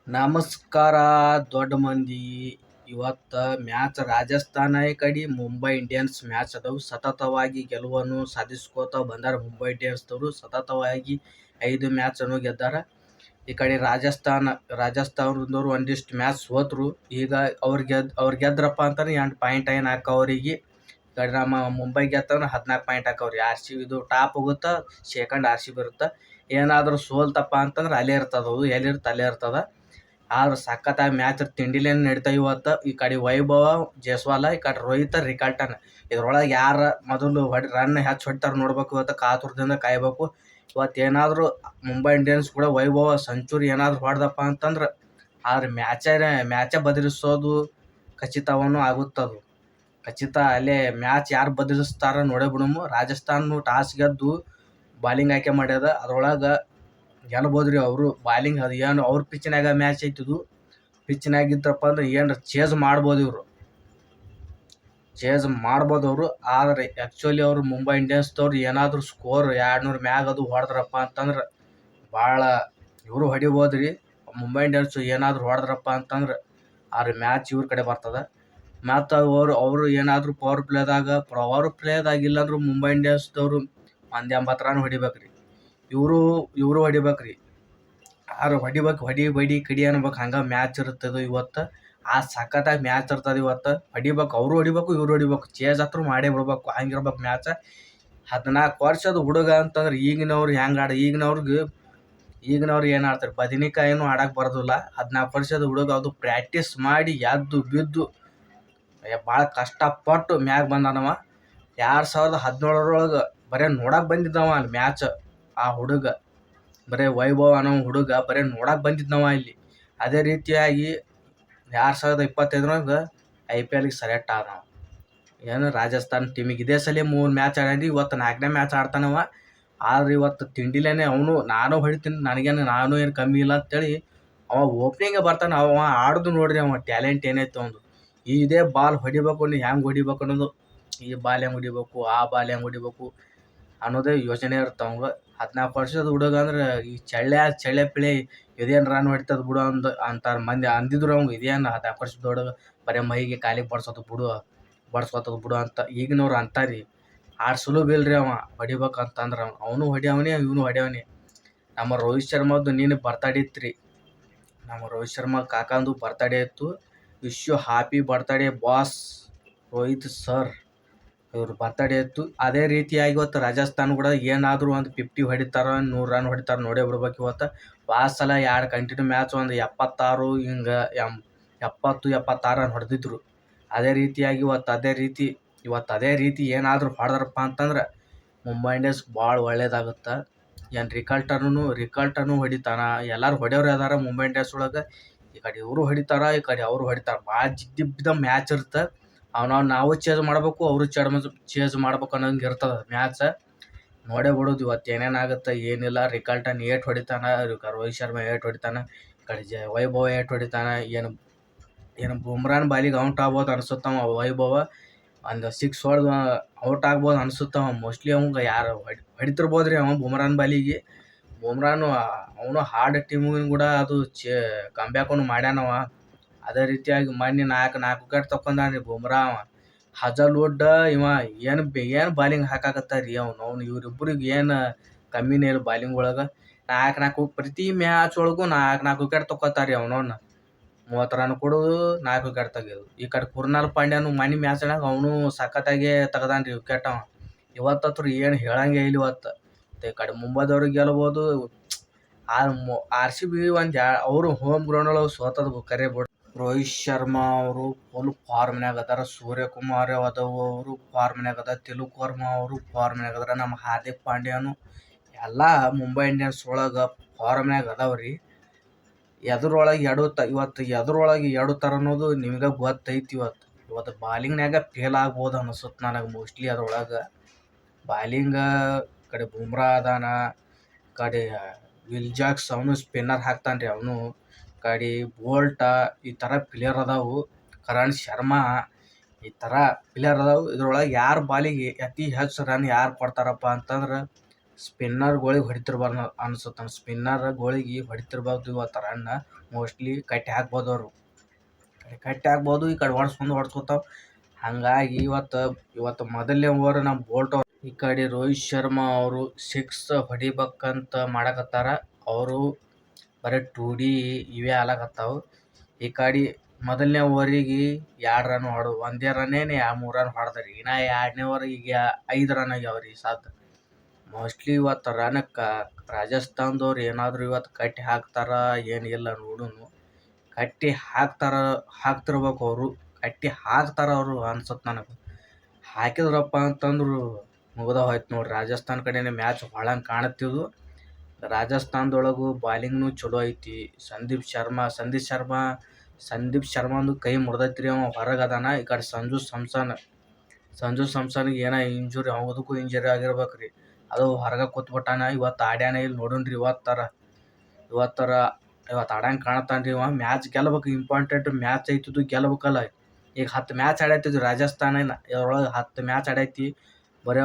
ನಮಸ್ಕಾರ ದೊಡ್ಡ ಮಂದಿ. ಇವತ್ತ ಮ್ಯಾಚ್ ರಾಜಸ್ಥಾನ ಈ ಕಡೆ ಮುಂಬೈ ಇಂಡಿಯನ್ಸ್ ಮ್ಯಾಚ್ ಅದಾವು. ಸತತವಾಗಿ ಗೆಲುವನ್ನು ಸಾಧಿಸ್ಕೋತ ಬಂದಾರ ಮುಂಬೈ ಇಂಡಿಯನ್ಸ್ದವರು. ಸತತವಾಗಿ 5 ಮ್ಯಾಚ್ ಅನ್ನು ಗೆದ್ದಾರ. ಈ ಕಡೆ ರಾಜಸ್ಥಾನದವ್ರು ಒಂದಿಷ್ಟು ಮ್ಯಾಚ್ ಸೋತರು. ಈಗ ಅವ್ರು ಗೆದ್ರಪ್ಪ ಅಂತಾನೆ 8 ಪಾಯಿಂಟ್ ಏನು ಹಾಕವ್ರಿಗೆ. ಈ ಕಡೆ ನಮ್ಮ ಮುಂಬೈ ಗೆತ್ತಂದ್ರೆ 14 ಪಾಯಿಂಟ್ ಹಾಕವ್ರಿ. RCB ಇದು ಟಾಪ್ ಹೋಗುತ್ತಾ, ಸೆಕೆಂಡ್ RCB ಇರುತ್ತೆ. ಏನಾದರೂ ಸೋಲ್ತಪ್ಪ ಅಂತಂದ್ರೆ ಅಲ್ಲೇ ಇರ್ತದ, ಅದು ಎಲ್ಲಿರುತ್ತೆ ಅಲ್ಲೇ ಇರ್ತದ. ಆದ್ರೆ ಸಖತ್ತಾಗಿ ಮ್ಯಾಚ್ ತಿಂಡಿಲೇನು ನಡೀತಾ ಇವತ್ತು. ಈ ಕಡೆ ವೈಭವ ಜೈಸ್ವಾಲ, ಈ ಕಡೆ ರೋಹಿತ್ ರಿಕಾಲ್ಟನ್. ಇದ್ರೊಳಗೆ ಯಾರ ಮೊದಲು ರನ್ ಹೆಚ್ಚು ಹೊಡಿತಾರೆ ನೋಡ್ಬೇಕು. ಇವತ್ತು ಕಾತುರದಿಂದ ಕಾಯ್ಬೇಕು. ಇವತ್ತು ಏನಾದರೂ ಮುಂಬೈ ಇಂಡಿಯನ್ಸ್ ಕೂಡ ವೈಭವ ಸೆಂಚುರಿ ಏನಾದರೂ ಹೊಡೆದಪ್ಪ ಅಂತಂದ್ರೆ ಆದ್ರೆ ಮ್ಯಾಚೇ ಬದಲಿಸೋದು ಖಚಿತವನ್ನು ಆಗುತ್ತದು. ಖಚಿತ ಅಲ್ಲೇ ಮ್ಯಾಚ್ ಯಾರು ಬದಲಿಸ್ತಾರ ನೋಡೇ ಬಿಡಮು. ರಾಜಸ್ಥಾನ ಟಾಸ್ ಗೆದ್ದು ಬಾಲಿಂಗ್ ಆಯ್ಕೆ ಮಾಡ್ಯದ. ಅದ್ರೊಳಗೆ ಗೆಲ್ಬೋದ್ರಿ ಅವರು. ಬಾಲಿಂಗ್ ಅದು ಏನು ಅವ್ರ ಪಿಚ್ನಾಗ ಮ್ಯಾಚ್ ಐತಿದು. ಪಿಚ್ನಾಗಿದ್ದಪ್ಪ ಅಂದ್ರೆ ಏನು ಚೇಸ್ ಮಾಡ್ಬೋದು ಇವರು, ಚೇಸ್ ಮಾಡ್ಬೋದು ಅವರು. ಆದರೆ ಆ್ಯಕ್ಚುಲಿ ಅವರು ಮುಂಬೈ ಇಂಡಿಯನ್ಸ್ದವ್ರು ಏನಾದರೂ ಸ್ಕೋರ್ 200 ಮ್ಯಾಗ ಅದು ಹೊಡೆದ್ರಪ್ಪ ಅಂತಂದ್ರೆ ಭಾಳ ಇವರು ಹೊಡಿಬೋದ್ರಿ. ಮುಂಬೈ ಇಂಡಿಯನ್ಸ್ ಏನಾದರೂ ಹೊಡೆದ್ರಪ್ಪ ಅಂತಂದ್ರೆ ಆದ್ರೆ ಮ್ಯಾಚ್ ಇವ್ರ ಕಡೆ ಬರ್ತದೆ. ಮತ್ತು ಅವರು ಏನಾದರೂ ಪವರ್ ಪ್ಲೇದಾಗ ಇಲ್ಲಾಂದ್ರೂ ಮುಂಬೈ ಇಂಡಿಯನ್ಸ್ದವರು 180 ರನ್ ಹೊಡಿಬೇಕ್ರಿ. ಇವರು ಹೊಡಿಬೇಕ್ರಿ. ಆದ್ರೆ ಹೊಡಿ ಕಡಿ ಅನ್ಬೇಕು. ಹಂಗೆ ಮ್ಯಾಚ್ ಇರ್ತದೆ ಇವತ್ತು. ಆ ಸಖತ್ತಾಗಿ ಮ್ಯಾಚ್ ಇರ್ತದೆ ಇವತ್ತು. ಹೊಡಿಬೇಕು, ಅವರು ಹೊಡಿಬೇಕು, ಇವ್ರು ಹೊಡಿಬೇಕು. ಚೇಸ್ ಹತ್ರ ಮಾಡೇ ಬಿಡ್ಬೇಕು. ಹಂಗಿರ್ಬೇಕು ಮ್ಯಾಚ್. 14 ವರ್ಷದ ಹುಡುಗ ಅಂತಂದ್ರೆ ಈಗಿನವ್ರು ಹೆಂಗೆ ಈಗಿನವ್ರು ಏನು ಆಡ್ತಾರೆ, ಬದನೆಕಾಯಿನೂ ಆಡಕ್ಕೆ ಬರೋದಿಲ್ಲ. 14 ವರ್ಷದ ಹುಡುಗ ಅದು ಪ್ರಾಕ್ಟೀಸ್ ಮಾಡಿ ಎದ್ದು ಬಿದ್ದು ಭಾಳ ಕಷ್ಟಪಟ್ಟು ಮ್ಯಾಗ ಬಂದಾನವ. 2017 ಬರೀ ನೋಡಕ್ಕೆ ಬಂದಿದ್ದವ ಅಲ್ಲಿ ಮ್ಯಾಚ್. ಆ ಹುಡುಗ ಬರೀ ವೈಭವ್ ಅನ್ನೋ ಹುಡುಗ ಬರೀ ನೋಡಕ್ಕೆ ಬಂದಿದ್ದವ ಇಲ್ಲಿ. ಅದೇ ರೀತಿಯಾಗಿ 2025 IPLಗೆ ಸೆಲೆಕ್ಟ್ ಆದವ. ಏನು ರಾಜಸ್ಥಾನ್ ಟೀಮಿಗೆ ಇದೇ ಸಲ 3 ಮ್ಯಾಚ್ ಆಡಿ ಇವತ್ತು 4ನೇ ಮ್ಯಾಚ್ ಆಡ್ತಾನವ. ಆದ್ರೆ ಇವತ್ತು ತಿಂಡಿಲೇನೆ ನಾನು ಹೊಡಿತೀನಿ, ನಾನು ಏನು ಕಮ್ಮಿ ಇಲ್ಲ ಅಂತೇಳಿ ಅವ ಓಪ್ನಿಂಗೇ ಬರ್ತಾನೆ. ಅವ ಆಡೋದು ನೋಡ್ರಿ, ಅವ ಟ್ಯಾಲೆಂಟ್ ಏನೈತೆ ಅವನು. ಇದೇ ಬಾಲ್ ಹೊಡಿಬೇಕು, ನೀ ಹೆಂಗೆ ಹೊಡಿಬೇಕು ಅನ್ನೋದು, ಈ ಬಾಲ್ ಹೆಂಗೆ ಹೊಡಿಬೇಕು, ಆ ಬಾಲ್ ಹೆಂಗೆ ಹೊಡಿಬೇಕು ಅನ್ನೋದೇ ಯೋಚನೆ ಇರುತ್ತೆ ಅವಂಗೆ. 14 ವರ್ಷದ ಹುಡುಗ ಅಂದ್ರೆ ಈ ಚಳ್ಳೆ ಪಿಳೆ ಇದೇನು ರನ್ ಹೊಡಿತದ ಬಿಡು ಅಂತಾರೆ ಮಂದಿ. ಅಂದಿದ್ರು ಅವಂಗೆ ಇದೇನು 14 ವರ್ಷದ ಹುಡುಗ ಬರೀ ಮೈಗೆ ಕಾಲಿಗೆ ಬಡ್ಸ್ಕೊತದ ಬಿಡು ಅಂತ ಈಗಿನವ್ರು ಅಂತಾರ್ರಿ. ಸುಲಭ ಇಲ್ರಿ ಅವ ಹೊಡಿಬೇಕಂತಂದ್ರೆ. ಅವನು ಹೊಡ್ಯವನೇ, ಇವನು ಹೊಡ್ಯವನೇ. ನಮ್ಮ ರೋಹಿತ್ ಶರ್ಮಾದ್ದು ನೀನು ಬರ್ತಡೇ ಇತ್ತು. ನಮ್ಮ ರೋಹಿತ್ ಶರ್ಮಾ ಕಾಕಂದು ಬರ್ತಡೇ ಇತ್ತು. Wish you happy birthday boss Rohit sir. ಇವ್ರ ಬರ್ತಡೇ ಇತ್ತು. ಅದೇ ರೀತಿಯಾಗಿ ಇವತ್ತು ರಾಜಸ್ಥಾನ ಕೂಡ ಏನಾದರೂ ಒಂದು 50 ಹೊಡಿತಾರ, 100 ರನ್ ಹೊಡಿತಾರ ನೋಡೇ ಬಿಡ್ಬೇಕು ಇವತ್ತು. ಭಾಳ ಸಲ 2 ಕಂಟಿನ್ಯೂ ಮ್ಯಾಚ್ ಒಂದು 76 ಹಿಂಗೆ 70-76 ರನ್ ಹೊಡೆದಿದ್ರು. ಅದೇ ರೀತಿಯಾಗಿ ಇವತ್ತು ಅದೇ ರೀತಿ ಏನಾದರೂ ಹೊಡೆದ್ರಪ್ಪ ಅಂತಂದ್ರೆ ಮುಂಬೈ ಇಂಡಿಯನ್ಸ್ ಭಾಳ ಒಳ್ಳೇದಾಗುತ್ತೆ. ಏನು ರಿಕಾಲ್ಟನು ಹೊಡಿತಾನ. ಎಲ್ಲರೂ ಹೊಡೆಯವ್ರು ಅದಾರ ಮುಂಬೈ ಇಂಡಿಯನ್ಸ್ ಒಳಗೆ. ಈ ಕಡೆ ಇವರು ಹೊಡಿತಾರ, ಈ ಕಡೆ ಅವರು ಹೊಡಿತಾರೆ. ಭಾಳ ಜಿದ್ದಿದ್ದ ಮ್ಯಾಚ್ ಇರುತ್ತೆ. ನಾವು ಚೇಸ್ ಮಾಡ್ಬೇಕು, ಅವರು ಚೇಸ್ ಮಾಡ್ಬೇಕು ಅನ್ನೋಂಗೆ ಇರ್ತದೆ ಮ್ಯಾಚ್. ನೋಡೇ ಬಿಡೋದು ಇವತ್ತು ಏನೇನಾಗುತ್ತೆ ಏನಿಲ್ಲ. ರಿಕಾಲ್ಟನ್ 8 ಹೊಡಿತಾನ, ರೋಹಿತ್ ಶರ್ಮಾ 8 ಹೊಡಿತಾನ, ಈ ಕಡೆ ವೈಭವ್ 8 ಹೊಡಿತಾನ. ಏನು ಬುಮ್ರಾನ್ ಬಾಲಿಗೆ ಔಟ್ ಆಗ್ಬೋದು ಅನ್ಸುತ್ತವ ವೈಭವ. ಒಂದು 6 ಹೊಡೆದು ಔಟ್ ಆಗ್ಬೋದು ಅನ್ಸುತ್ತವ ಮೋಸ್ಟ್ಲಿ. ಅವಂಗೆ ಯಾರು ಹೊಡಿತಿರ್ಬೋದು ರೀ ಅವ ಬುಮ್ರಾನ್ ಬಾಲಿಗೆ. ಅವನು ಹಾರ್ಡ್ ಟೀಮಿಗೂ ಕೂಡ ಅದು ಕಂಬ್ಯಾಕನ್ನು ಮಾಡ್ಯಾನವ. ಅದೇ ರೀತಿಯಾಗಿ ಮೊನ್ನೆ 4 ವಿಕೆಟ್ ತಗೊಂಡಾನ ರೀ ಬುಮ್ರಾ. ಹಜಲ್ವುಡ್ ಇವ ಏನು ಬಾಲಿಂಗ್ ಹಾಕಾಕತ್ತಾರ ರೀ ಅವನು ಇವ್ರಿಬ್ರಿಗೆ ಏನು ಕಮ್ಮಿನೇ ಇಲ್ಲ ಬಾಲಿಂಗ್ ಒಳಗೆ. 4 ಪ್ರತಿ ಮ್ಯಾಚ್ ಒಳಗೂ 4 ವಿಕೆಟ್ ತಗೋತಾರೆ ರೀ. 30 ರನ್ ಕೊಡೋದು, 4 ವಿಕೆಟ್ ತೆಗೆಯೋದು. ಈ ಕಡೆ ಕುರ್ನಾಲ್ ಪಾಂಡ್ಯನು ಮೊನ್ನೆ ಮ್ಯಾಚ್ನಾಗ ಅವನು ಸಖತ್ತಾಗಿ ತೆಗ್ದಾನ ರೀ ವಿಕೆಟ್. ಇವತ್ತತ್ರ ಏನು ಹೇಳಂಗೆ ಇಲ್ಲ ಇವತ್ತು. ಈ ಕಡೆ ಮುಂಬೈದವ್ರಿಗೆ ಗೆಲ್ಬೋದು. RCB ಅವರು ಹೋಮ್ ಗ್ರೌಂಡ್ ಒಳಗೆ ಸೋತದು ಕರೆ ಬಿಡು. ರೋಹಿತ್ ಶರ್ಮಾ ಅವರು ಫುಲ್ ಫಾರ್ಮ್ನಾಗ ಅದಾರ. ಸೂರ್ಯಕುಮಾರ್ ಯಾದವ್ ಅವರು ಫಾರ್ಮ್ನಾಗ ಅದಾರ. ತಿಲಕ್ ವರ್ಮಾ ಅವರು ಫಾರ್ಮ್ನಾಗ ಅದಾರ. ನಮ್ಮ ಹಾರ್ದಿಕ್ ಪಾಂಡ್ಯನು ಎಲ್ಲ ಮುಂಬೈ ಇಂಡಿಯನ್ಸ್ ಒಳಗೆ ಫಾರ್ಮ್ನಾಗ ಅದಾವ್ರಿ. ಎದ್ರೊಳಗೆ ಎಡುತ್ತಾರೆ ಅನ್ನೋದು ನಿಮ್ಗೆ ಗೊತ್ತೈತಿ. ಇವತ್ತು ಬಾಲಿಂಗ್ನಾಗ ಫೇಲ್ ಆಗ್ಬೋದು ಅನಿಸುತ್ತೆ ನನಗೆ ಮೋಸ್ಟ್ಲಿ. ಅದ್ರೊಳಗೆ ಬಾಲಿಂಗ್ ಕಡೆ ಬುಮ್ರಾ ಅದಾನ, ಕಡೆ ವಿಲ್ ಜಾಕ್ಸ್ ಅವನು ಸ್ಪಿನ್ನರ್ ಹಾಕ್ತಾನೆ ರೀ ಅವನು, ಕಡೆ ಬೋಲ್ಟ, ಈ ಥರ ಪ್ಲೇಯರ್ ಅದಾವು. ಕರಣ್ ಶರ್ಮಾ, ಈ ಥರ ಪ್ಲೇಯರ್ ಅದಾವು. ಇದ್ರೊಳಗೆ ಯಾರು ಬಾಲಿಗೆ ಅತಿ ಹೆಚ್ಚು ರನ್ ಯಾರು ಕೊಡ್ತಾರಪ್ಪ ಅಂತಂದ್ರೆ ಸ್ಪಿನ್ನರ್ಗಳಿಗೆ ಹೊಡಿತಿರ್ಬಾರ್ದು ಅನ್ಸುತ್ತೆ. ಸ್ಪಿನ್ನರ್ಗಳಿಗೆ ಹೊಡಿತಿರ್ಬಾರ್ದು ಇವತ್ತು ರನ್. ಮೋಸ್ಟ್ಲಿ ಕಟ್ಟಿ ಹಾಕ್ಬೋದು ಅವರು, ಕಟ್ಟಿ ಹಾಕ್ಬೋದು. ಈ ಕಡೆ ಹೊಡ್ಸ್ಕೊತಾವ. ಹಾಗಾಗಿ ಇವತ್ತು ಮೊದಲನೇ ಓವರ್ ನಮ್ಮ ಬೋಲ್ಟ್ ಅವ್ರು ಈ ಕಡೆ ರೋಹಿತ್ ಶರ್ಮಾ ಅವರು 6 ಹೊಡಿಬೇಕಂತ ಮಾಡಕತ್ತಾರ. ಅವರು ಬರೀ 2D ಇವೇ ಆಲಾಕತ್ತಾವು. ಈ ಕಡೆ ಮೊದಲನೇ ಓವರಿಗೆ 2 ರನ್ ಒಂದೇ ರನ್ನೇನೆ 3 ರನ್ ಹೊಡೆದ್ರಿ. ಇನ್ನು 2ನೇ ಓವರಿಗೆ ಈಗ 5 ರನ್ ಆಗ್ಯಾವ್ರಿ ಈ ಸಾತ್. ಮೋಸ್ಟ್ಲಿ ಇವತ್ತು ರನ್ಕ್ಕೆ ರಾಜಸ್ಥಾನದವ್ರು ಏನಾದರೂ ಇವತ್ತು ಕಟ್ಟಿ ಹಾಕ್ತಾರ ಏನಿಲ್ಲ ನೋಡುನು. ಕಟ್ಟಿ ಹಾಕ್ತಿರ್ಬೇಕು ಅವರು, ಕಟ್ಟಿ ಹಾಕ್ತಾರ ಅವರು ಅನ್ಸುತ್ತೆ ನನಗೆ. ಹಾಕಿದ್ರಪ್ಪ ಅಂತಂದ್ರು ಮುಗ್ದ ಹೋಯ್ತು ನೋಡ್ರಿ. ರಾಜಸ್ಥಾನ ಕಡೆನೇ ಮ್ಯಾಚ್ ಹೊಳಂಗೆ ಕಾಣುತ್ತಿದ್ದು. ರಾಜಸ್ಥಾನದೊಳಗೂ ಬಾಲಿಂಗ್ನು ಚಲೋ ಐತಿ. ಸಂದೀಪ್ ಶರ್ಮಾಂದು ಕೈ ಮುರಿದೈತ್ರಿ, ಅವ ಹೊರಗೆ ಅದಾನ. ಈ ಕಡೆ ಸಂಜು ಸ್ಯಾಮ್ಸನ್ಗೆ ಏನೋ ಇಂಜುರಿ, ಯಾವುದಕ್ಕೂ ಇಂಜುರಿ ಆಗಿರ್ಬೇಕ್ರಿ. ಅದು ಹೊರಗೆ ಕೂತ್ಬಿಟ್ಟಾನ. ಇವತ್ತು ಆಡ್ಯಾನ ಇಲ್ಲಿ ನೋಡೋಣ್ರಿ. ಇವತ್ತು ಆಡಂಗೆ ಕಾಣತಾನ್ರಿ. ಇವ ಮ್ಯಾಚ್ ಗೆಲ್ಬೇಕು, ಇಂಪಾರ್ಟೆಂಟ್ ಮ್ಯಾಚ್ ಐತಿದ್ದು ಗೆಲ್ಬೇಕಲ್ಲ. ಈಗ 10 ಮ್ಯಾಚ್ ಆಡೈತಿದ್ವಿ ರಾಜಸ್ಥಾನ. ಇದ್ರೊಳಗೆ 10 ಮ್ಯಾಚ್ ಆಡೈತಿ. ಬರೀ